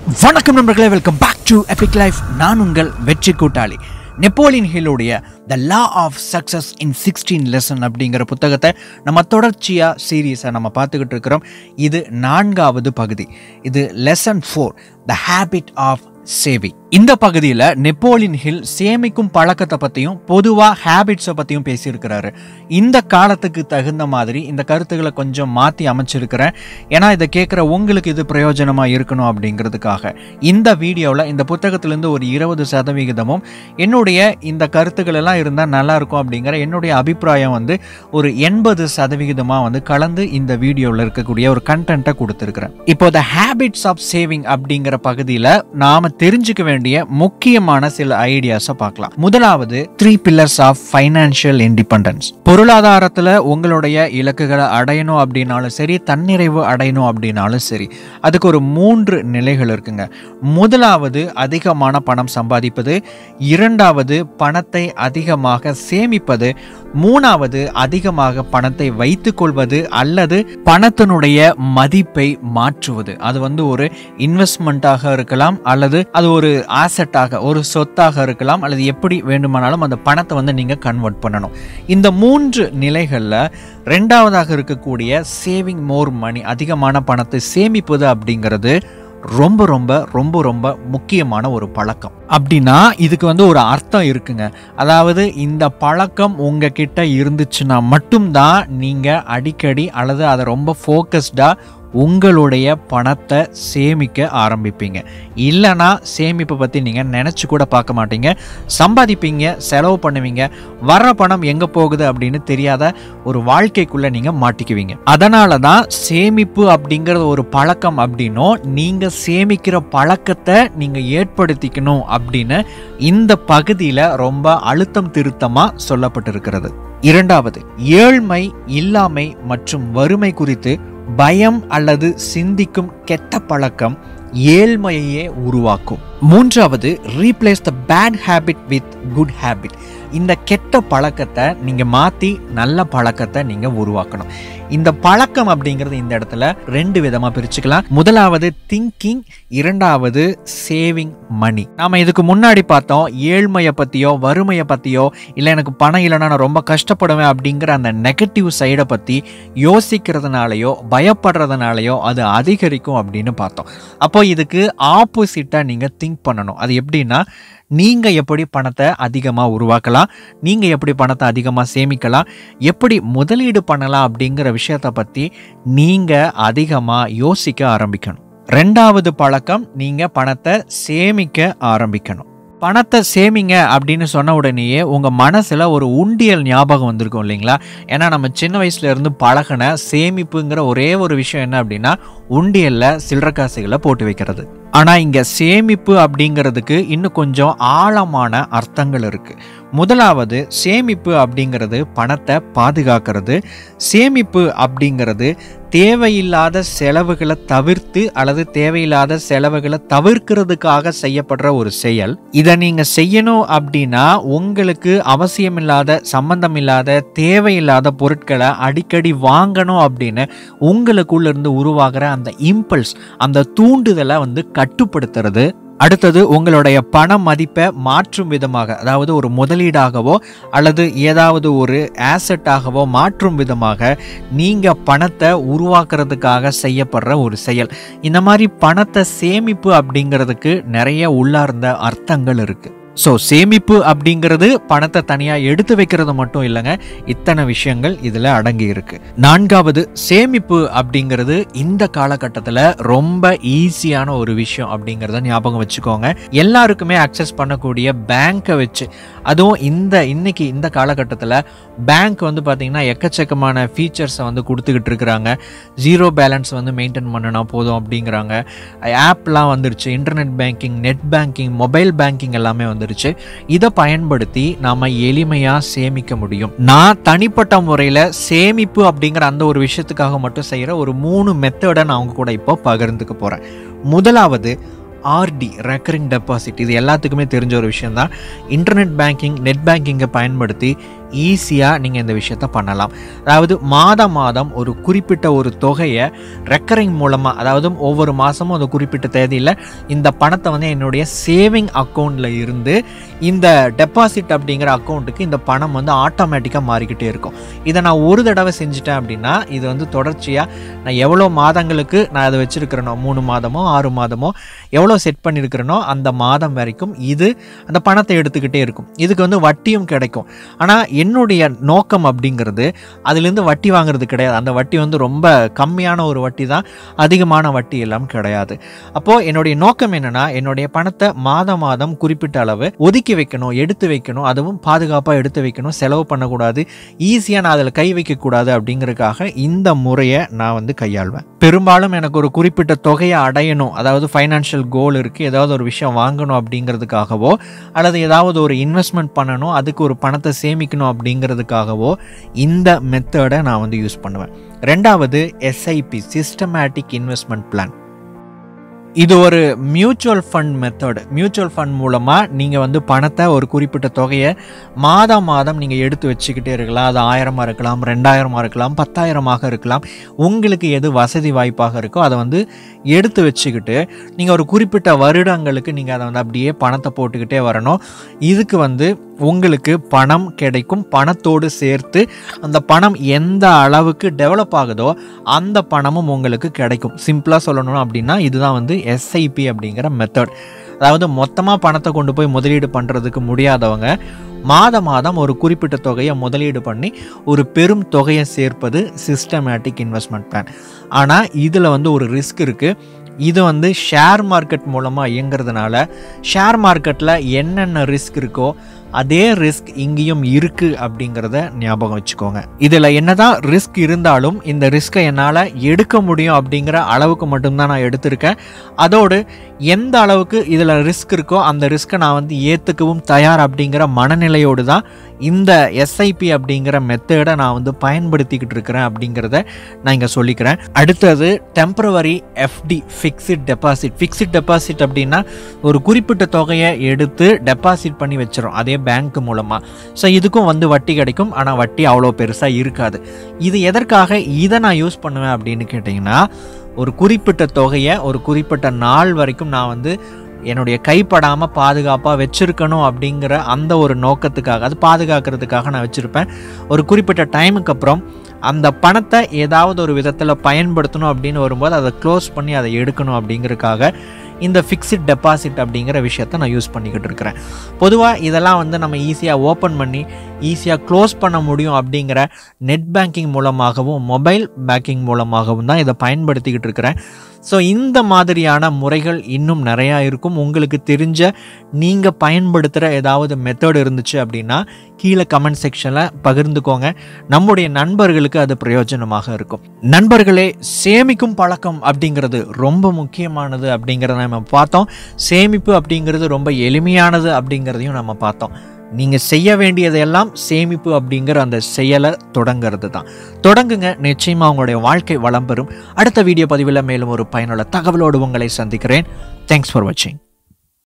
வணக்கம் நண்பர்களே, welcome back to epic life. நான் உங்கள் வெற்றி கூட்டாளி. நெப்போலியன் ஹில்லுடைய the law of success in 16 lesson அப்படிங்கிற புத்தகத்தை நம்ம தொடர்ச்சியாக சீரீஸை நம்ம பார்த்துக்கிட்டு இருக்கிறோம். இது 4வது பகுதி. இது lesson 4, the habit of saving. இந்த பகுதியில் நெப்போலியன் ஹில் சேமிக்கும் பழக்கத்தை பற்றியும் பொதுவாக ஹேபிட்ஸை பற்றியும் பேசியிருக்கிறாரு. இந்த காலத்துக்கு தகுந்த மாதிரி இந்த கருத்துக்களை கொஞ்சம் மாற்றி அமைச்சிருக்கிறேன். ஏன்னா இதை கேட்குற உங்களுக்கு இது பிரயோஜனமாக இருக்கணும் அப்படிங்கிறதுக்காக இந்த வீடியோவில் இந்த புத்தகத்திலேருந்து ஒரு 20% என்னுடைய இந்த கருத்துக்கள் எல்லாம் இருந்தால் நல்லாயிருக்கும் அப்படிங்கிற என்னுடைய அபிப்பிராயம் ஒரு 80% கலந்து இந்த வீடியோவில் இருக்கக்கூடிய ஒரு கண்டென்ட்டை கொடுத்துருக்கிறேன். இப்போ த ஹேபிட்ஸ் ஆஃப் சேவிங் அப்படிங்கிற பகுதியில் நாம் தெரிஞ்சுக்க வேண்டிய முக்கியமான சில ஐடியாஸை பார்க்கலாம். முதலாவது 3 pillars ஆஃப் ஃபைனான்சியல் இண்டிபெண்டன்ஸ். பொருளாதாரத்தில் உங்களுடைய இலக்குகளை அடையணும் அப்படின்னாலும் சரி, தன்னிறைவு அடையணும் அப்படின்னாலும் சரி, அதுக்கு ஒரு 3 நிலைகள் இருக்குங்க. முதலாவது அதிகமான பணம் சம்பாதிப்பது, இரண்டாவது பணத்தை அதிகமாக சேமிப்பது, மூணாவது அதிகமாக பணத்தை வைத்துக் கொள்வது அல்லது பணத்தினுடைய மதிப்பை மாற்றுவது. அது ஒரு இன்வெஸ்ட்மெண்ட்டாக இருக்கலாம், அல்லது அது ஒரு ஆசெட்டாக, ஒரு சொத்தாக இருக்கலாம், அல்லது எப்படி வேண்டுமானாலும் அந்த பணத்தை நீங்க கன்வெர்ட் பண்ணணும். இந்த 3 நிலைகள்ல ரெண்டாவதாக இருக்கக்கூடிய சேவிங் மோர் மணி, அதிகமான பணத்தை சேமிப்பது அப்படிங்கிறது ரொம்ப ரொம்ப ரொம்ப ரொம்ப முக்கியமான ஒரு பழக்கம். அப்படின்னா இதுக்கு ஒரு அர்த்தம் இருக்குங்க. அதாவது இந்த பழக்கம் உங்ககிட்ட இருந்துச்சுன்னா மட்டும்தான் நீங்க அடிக்கடி அல்லது அதை ரொம்ப ஃபோக்கஸ்டா உங்களுடைய பணத்தை சேமிக்க ஆரம்பிப்பீங்க. இல்லைனா சேமிப்பை பற்றி நீங்கள் நினச்சி கூட பார்க்க மாட்டீங்க. சம்பாதிப்பீங்க, செலவு பண்ணுவீங்க, வர்ற பணம் எங்கே போகுது அப்படின்னு தெரியாத ஒரு வாழ்க்கைக்குள்ளே நீங்கள் மாட்டிக்குவீங்க. அதனால தான் சேமிப்பு அப்படிங்கிறது ஒரு பழக்கம் அப்படின்னும், நீங்கள் சேமிக்கிற பழக்கத்தை நீங்கள் ஏற்படுத்திக்கணும் அப்படின்னு இந்த பகுதியில் ரொம்ப அழுத்தம் திருத்தமாக சொல்லப்பட்டிருக்கிறது. இரண்டாவது, ஏழ்மை, இல்லாமை மற்றும் வறுமை குறித்து பயம் அல்லது சிந்திக்கும் கெட்ட பழக்கம் ஏழ்மையே உருவாக்கும். மூன்றாவது, replace the bad habit with good habit. இந்த கெட்ட பழக்கத்தை நீங்க மாத்தி நல்ல பழக்கத்தை நீங்க உருவாக்கணும். இந்த பழக்கம் அப்படிங்கிறது இந்த இடத்துல 2 விதமா பிரிச்சுக்கலாம். முதலாவது திங்கிங், இரண்டாவது சேவிங் மணி. நாம இதுக்கு முன்னாடி பார்த்தோம், ஏழ்மையை பத்தியோ வறுமையை பத்தியோ, இல்லை எனக்கு பணம் இல்லைன்னா நான் ரொம்ப கஷ்டப்படுவேன் அப்படிங்கிற அந்த நெகட்டிவ் சைடை பத்தி யோசிக்கிறதுனாலயோ பயப்படுறதுனாலயோ அது அதிகரிக்கும் அப்படின்னு பார்த்தோம். அப்போ இதுக்கு ஆப்போசிட்டா நீங்க திங்க் பண்ணணும். அது எப்படின்னா, நீங்க எப்படி பணத்தை அதிகமாக உருவாக்கலாம், நீங்க எப்படி பணத்தை அதிகமாக சேமிக்கலாம், எப்படி முதலீடு பண்ணலாம் அப்படிங்கிற விஷயத்தை பற்றி நீங்க அதிகமாக யோசிக்க ஆரம்பிக்கணும். ரெண்டாவது பழக்கம், நீங்க பணத்தை சேமிக்க ஆரம்பிக்கணும். பணத்தை சேமிங்க அப்படின்னு சொன்ன உடனேயே உங்க மனசுல ஒரு உண்டியல் ஞாபகம் வந்திருக்கும் இல்லைங்களா? ஏன்னா நம்ம சின்ன வயசுல இருந்து பழகின சேமிப்புங்கிற ஒரே ஒரு விஷயம் என்ன அப்படின்னா, உண்டியல்ல சில்லறை காசுகளை போட்டு வைக்கிறது. ஆனா இங்க சேமிப்பு அப்படிங்கிறதுக்கு இன்னும் கொஞ்சம் ஆழமான அர்த்தங்கள் இருக்கு. முதலாவது, சேமிப்பு அப்படிங்கிறது பணத்தை பாதுகாக்கிறது. சேமிப்பு அப்படிங்கிறது தேவையில்லாத செலவுகளை தவிர்த்து அல்லது தேவையில்லாத செலவுகளை தவிர்க்கிறதுக்காக செய்யப்படுற ஒரு செயல். இதை நீங்க செய்யணும் அப்படின்னா உங்களுக்கு அவசியமில்லாத, சம்பந்தம் இல்லாத, தேவையில்லாத பொருட்களை அடிக்கடி வாங்கணும் அப்படின்னு உங்களுக்குள்ள இருந்து உருவாகிற அந்த இம்பல்ஸ், அந்த தூண்டுதலை கட்டுப்படுத்துறது. அடுத்தது, உங்களுடைய பண மதிப்பை மாற்றும் விதமாக, அதாவது ஒரு முதலீடாகவோ அல்லது ஏதாவது ஒரு ஆசெட்டாகவோ மாற்றும் விதமாக நீங்க பணத்தை உருவாக்குறதுக்காக செய்யப்படுற ஒரு செயல். இந்த மாதிரி பணத்தை சேமிப்பு அப்படிங்கிறதுக்கு நிறைய உள்ளார்ந்த அர்த்தங்கள் இருக்கு. ஸோ சேமிப்பு அப்படிங்கிறது பணத்தை தனியாக எடுத்து வைக்கிறது மட்டும் இல்லைங்க, இத்தனை விஷயங்கள் இதில் அடங்கி இருக்கு. நான்காவது, சேமிப்பு அப்படிங்கிறது இந்த காலகட்டத்தில் ரொம்ப ஈஸியான ஒரு விஷயம் அப்படிங்கிறத ஞாபகம் வச்சுக்கோங்க. எல்லாருக்குமே அக்சஸ் பண்ணக்கூடிய பேங்கை வச்சு, அதுவும் இன்னைக்கு இந்த காலகட்டத்தில் பேங்க் பார்த்தீங்கன்னா எக்கச்சக்கமான ஃபீச்சர்ஸை கொடுத்துக்கிட்டு இருக்கிறாங்க. 0 பேலன்ஸ் மெயின்டைன் பண்ணினா போதும் அப்படிங்கிறாங்க. ஆப்லாம் வந்துருச்சு, internet banking, net banking, mobile banking எல்லாமே இதை பயன்படுத்தி நாம எளிமையா சேமிக்க முடியும். நான் தனிப்பட்ட முறையில சேமிப்பு அப்படிங்கிற அந்த ஒரு விஷயத்துக்காக மட்டும் செய்யற ஒரு 3 மெத்தடை நான் அவங்க கூட இப்போ பகிர்ந்துக்க போறேன். முதலாவது, ஆர்டி, ரெக்கரிங் டெபாசிட். இது எல்லாத்துக்குமே தெரிஞ்ச ஒரு விஷயம் தான். இன்டர்நெட் பேங்கிங், நெட் பேங்கிங்கை பயன்படுத்தி ஈஸியாக நீங்கள் இந்த விஷயத்தை பண்ணலாம். அதாவது மாதம் ஒரு குறிப்பிட்ட ஒரு தொகையை ரெக்கரிங் மூலமாக, அதாவது ஒவ்வொரு மாதமும் ஒரு குறிப்பிட்ட தேதியில் இந்த பணத்தை வந்து என்னுடைய சேவிங் அக்கௌண்ட்டில் இருந்து இந்த டெபாசிட் அப்படிங்கிற அக்கௌண்ட்டுக்கு இந்த பணம் வந்து ஆட்டோமேட்டிக்காக மாறிக்கிட்டே இருக்கும். இதை நான் ஒரு தடவை செஞ்சுட்டேன் அப்படின்னா இது வந்து தொடர்ச்சியாக நான் எவ்வளோ மாதங்களுக்கு நான் அதை வச்சுருக்கிறேனோ, 3 மாதமோ 6 மாதமோ எவ்வளோ செட் பண்ணியிருக்கிறேனோ அந்த மாதம் வரைக்கும் இது அந்த பணத்தை எடுத்துக்கிட்டே இருக்கும். இதுக்கு வந்து வட்டியும் கிடைக்கும். ஆனால் என்னுடைய நோக்கம் அப்படிங்கிறது அதுலேருந்து வட்டி வாங்குறது கிடையாது. அந்த வட்டி வந்து ரொம்ப கம்மியான ஒரு வட்டி தான், அதிகமான வட்டி எல்லாம் கிடையாது. அப்போது என்னுடைய நோக்கம் என்னென்னா, என்னுடைய பணத்தை மாதம் குறிப்பிட்ட அளவு ஒதுக்கி வைக்கணும், எடுத்து வைக்கணும், அதுவும் பாதுகாப்பாக எடுத்து வைக்கணும், செலவு பண்ணக்கூடாது, ஈஸியாக நான் அதில் கை வைக்கக்கூடாது அப்படிங்கிறதுக்காக இந்த முறையை நான் வந்து கையாள்வேன். பெரும்பாலும் எனக்கு ஒரு குறிப்பிட்ட தொகையை அடையணும், அதாவது ஃபைனான்ஷியல் கோல் இருக்குது, ஏதாவது ஒரு விஷயம் வாங்கணும் அப்படிங்கிறதுக்காகவோ அல்லது ஏதாவது ஒரு இன்வெஸ்ட்மெண்ட் பண்ணணும், அதுக்கு ஒரு பணத்தை சேமிக்கணும் அப்படிங்கிறதுக்காகவோ இந்த மெத்தடை நான் வந்து யூஸ் பண்ணுவேன். ரெண்டாவது எஸ்ஐபி, சிஸ்டமேட்டிக் இன்வெஸ்ட்மெண்ட் பிளான். இது ஒரு mutual fund method. Mutual fund மூலமாக நீங்கள் வந்து பணத்தை ஒரு குறிப்பிட்ட தொகையை மாதம் நீங்கள் எடுத்து வச்சுக்கிட்டே இருக்கலாம். அது 1000 இருக்கலாம், 2000 இருக்கலாம், 10,000 இருக்கலாம். உங்களுக்கு எது வசதி வாய்ப்பாக இருக்கோ அதை வந்து எடுத்து வச்சுக்கிட்டு நீங்கள் ஒரு குறிப்பிட்ட வருடங்களுக்கு நீங்கள் அதை வந்து அப்படியே பணத்தை போட்டுக்கிட்டே வரணும். இதுக்கு வந்து உங்களுக்கு பணம் கிடைக்கும். பணத்தோடு சேர்த்து அந்த பணம் எந்த அளவுக்கு டெவலப் ஆகுதோ அந்த பணமும் உங்களுக்கு கிடைக்கும். சிம்பிளாக சொல்லணும் அப்படின்னா இதுதான் வந்து எஸ்ஐபி அப்படிங்கிற மெத்தட். அதாவது மொத்தமாக பணத்தை கொண்டு போய் முதலீடு பண்ணுறதுக்கு முடியாதவங்க மாதம் ஒரு குறிப்பிட்ட தொகையை முதலீடு பண்ணி ஒரு பெரும் தொகையை சேர்ப்பது சிஸ்டமேட்டிக் இன்வெஸ்ட்மெண்ட் பிளான். ஆனால் இதில் வந்து ஒரு ரிஸ்க் இருக்குது. இது வந்து ஷேர் மார்க்கெட் மூலமாக இயங்கிறதுனால ஷேர் மார்க்கெட்டில் என்னென்ன ரிஸ்க் இருக்கோ அதே ரிஸ்க் இங்கேயும் இருக்குது அப்படிங்கிறத ஞாபகம் வச்சுக்கோங்க. இதில் என்னதான் ரிஸ்க் இருந்தாலும் இந்த ரிஸ்க்கை என்னால் எடுக்க முடியும் அப்படிங்கிற அளவுக்கு மட்டும்தான் நான் எடுத்திருக்கேன். அதோடு எந்த அளவுக்கு இதில் ரிஸ்க் இருக்கோ அந்த ரிஸ்க்கை நான் வந்து ஏற்றுக்கவும் தயார் அப்படிங்கிற மனநிலையோடு தான் இந்த எஸ்ஐபி அப்படிங்கிற மெத்தடை நான் வந்து பயன்படுத்திக்கிட்டு இருக்கிறேன் அப்படிங்கிறத நான் இங்கே சொல்லிக்கிறேன். அடுத்தது temporary FD, fixed deposit. Fixed deposit அப்படின்னா ஒரு குறிப்பிட்ட தொகையை எடுத்து டெபாசிட் பண்ணி வச்சிடும், அதே பேங்க் மூலமாக. ஸோ இதுக்கும் வந்து வட்டி கிடைக்கும், ஆனால் வட்டி அவ்வளோ பெருசாக இருக்காது. இது எதற்காக இதை நான் யூஸ் பண்ணுவேன் அப்படின்னு கேட்டிங்கன்னா, ஒரு குறிப்பிட்ட தொகையை ஒரு குறிப்பிட்ட நாள் வரைக்கும் நான் வந்து என்னுடைய கைப்படாமல் பாதுகாப்பாக வச்சுருக்கணும் அப்படிங்கிற அந்த ஒரு நோக்கத்துக்காக, அது பாதுகாக்கிறதுக்காக நான் வச்சுருப்பேன். ஒரு குறிப்பிட்ட டைமுக்கு அப்புறம் அந்த பணத்தை ஏதாவது ஒரு விதத்தில் பயன்படுத்தணும் அப்படின்னு வரும்போது அதை க்ளோஸ் பண்ணி அதை எடுக்கணும் அப்படிங்கிறதுக்காக இந்த ஃபிக்ஸட் டெபாசிட் அப்படிங்கிற விஷயத்தை நான் யூஸ் பண்ணிக்கிட்டு இருக்கிறேன். பொதுவாக இதெல்லாம் வந்து நம்ம ஈஸியாக ஓப்பன் பண்ணி ஈஸியாக க்ளோஸ் பண்ண முடியும் அப்படிங்கிற நெட் பேங்கிங் மூலமாகவும் மொபைல் பேங்கிங் மூலமாகவும் தான் இதை பயன்படுத்திக்கிட்டு இருக்கிறேன். ஸோ இந்த மாதிரியான முறைகள் இன்னும் நிறையா இருக்கும். உங்களுக்கு தெரிஞ்ச நீங்கள் பயன்படுத்துகிற ஏதாவது மெத்தட் இருந்துச்சு அப்படின்னா கீழே கமெண்ட் செக்ஷனில் பகிர்ந்துக்கோங்க. நம்முடைய நண்பர்களுக்கு அது பிரயோஜனமாக இருக்கும். நண்பர்களே, சேமிக்கும் பழக்கம் அப்படிங்கிறது ரொம்ப முக்கியமானது அப்படிங்கிறத நம்ம பார்த்தோம். சேமிப்பு அப்படிங்கிறது ரொம்ப எளிமையானது அப்படிங்கிறதையும் நம்ம பார்த்தோம். நீங்கள் செய்ய வேண்டியதெல்லாம் சேமிப்பு அப்படிங்கிற அந்த செயலை தொடங்கிறது தான். தொடங்குங்க, நிச்சயமாக உங்களுடைய வாழ்க்கை வளம் பெறும். அடுத்த வீடியோ பதிவில் மேலும் ஒரு பயனுள்ள தகவலோடு உங்களை சந்திக்கிறேன். தேங்க்ஸ் ஃபார் வாட்சிங்.